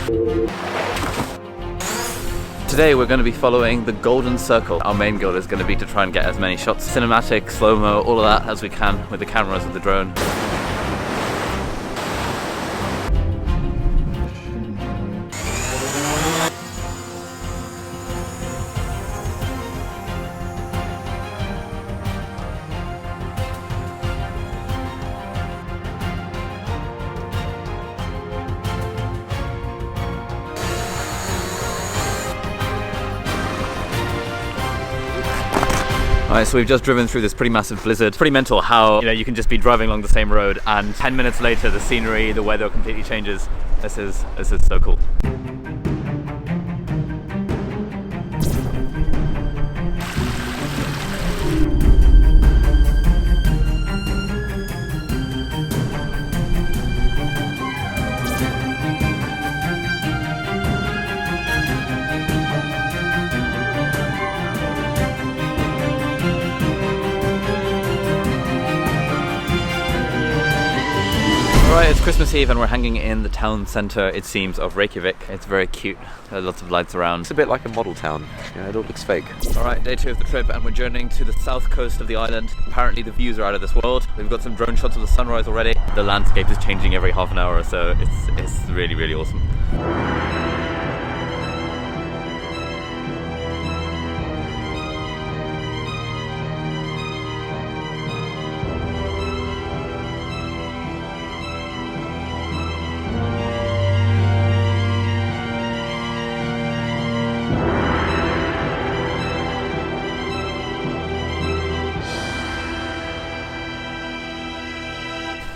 Today we're going to be following the Golden Circle. Our main goal is going to be to try and get as many shots, cinematic, slow-mo, all of that as we can with the cameras of the drone. Alright, so we've just driven through this pretty massive blizzard. It's pretty mental how, you can just be driving along the same road and 10 minutes later the scenery, the weather completely changes. This is so cool. Alright, it's Christmas Eve and we're hanging in the town centre, it seems, of Reykjavik. It's very cute. There are lots of lights around. It's a bit like a model town. It all looks fake. Alright, day 2 of the trip and we're journeying to the south coast of the island. Apparently the views are out of this world. We've got some drone shots of the sunrise already. The landscape is changing every half an hour or so. It's really, really awesome.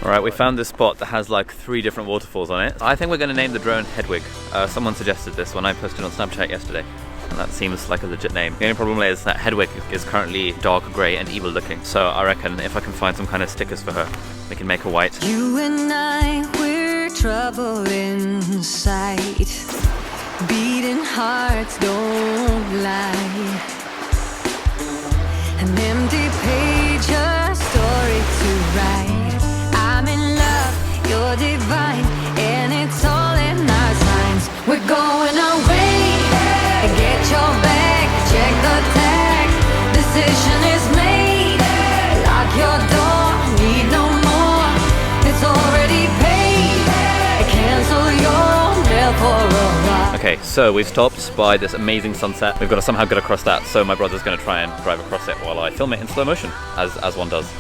Alright, we found this spot that has like 3 different waterfalls on it. I think we're going to name the drone Hedwig. Someone suggested this when I posted on Snapchat yesterday. And that seems like a legit name. The only problem is that Hedwig is currently dark grey and evil looking. So I reckon if I can find some kind of stickers for her, we can make her white. You and I, we're trouble inside. Beating hearts don't lie. An empty page, a story to write. I'm in love, you're divine, and it's all in our signs. We're going away, get your bag, check the tag. Decision is made, lock your door, need no more. It's already paid, cancel your mail for a while. Okay, so we've stopped by this amazing sunset. We've got to somehow get across that, so my brother's going to try and drive across it while I film it in slow motion, as one does.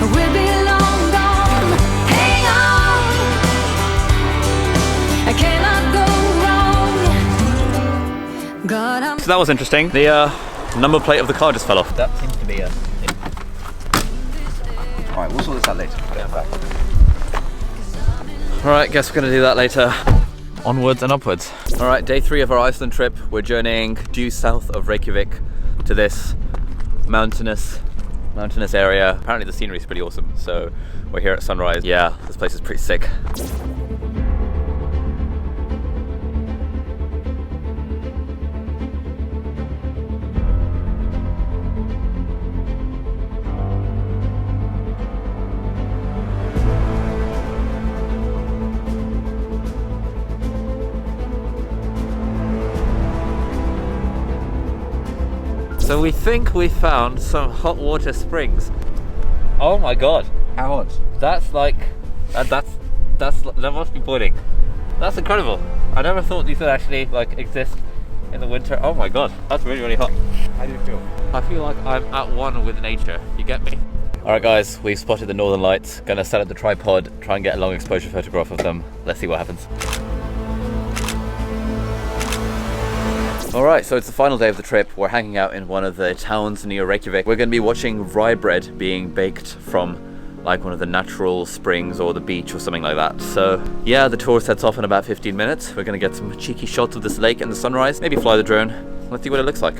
We'll be long gone, hang on, I cannot go wrong. God, I'm So that was interesting. The number plate of the car just fell off. That seems to be a... Alright, we'll sort this out later. Put it back. Alright, guess we're going to do that later. Onwards and upwards. Alright, day 3 of our Iceland trip. We're journeying due south of Reykjavik to this mountainous area. Apparently the scenery is pretty awesome, so we're here at sunrise. Yeah, this place is pretty sick. So we think we found some hot water springs. Oh my god. How odd. That's like, that must be boiling. That's incredible. I never thought these would actually like exist in the winter. Oh my god, that's really, really hot. How do you feel? I feel like I'm at one with nature, you get me? Alright guys, we've spotted the northern lights. Gonna set up the tripod, try and get a long exposure photograph of them. Let's see what happens. Alright, so it's the final day of the trip. We're hanging out in one of the towns near Reykjavik. We're going to be watching rye bread being baked from like one of the natural springs or the beach or something like that. So yeah, the tour sets off in about 15 minutes. We're going to get some cheeky shots of this lake and the sunrise, maybe fly the drone. Let's see what it looks like.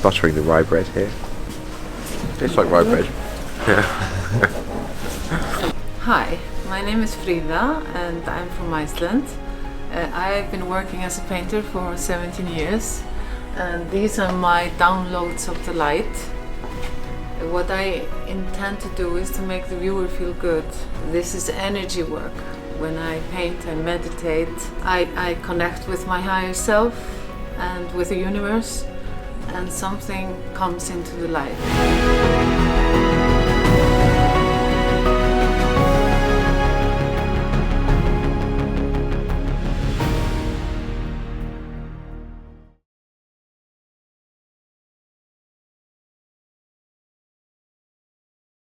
buttering the rye bread here. Tastes like rye bread. Hi, my name is Frida and I'm from Iceland. I've been working as a painter for 17 years and these are my downloads of the light. What I intend to do is to make the viewer feel good. This is energy work. When I paint, I meditate, I connect with my higher self and with the universe, and something comes into the light.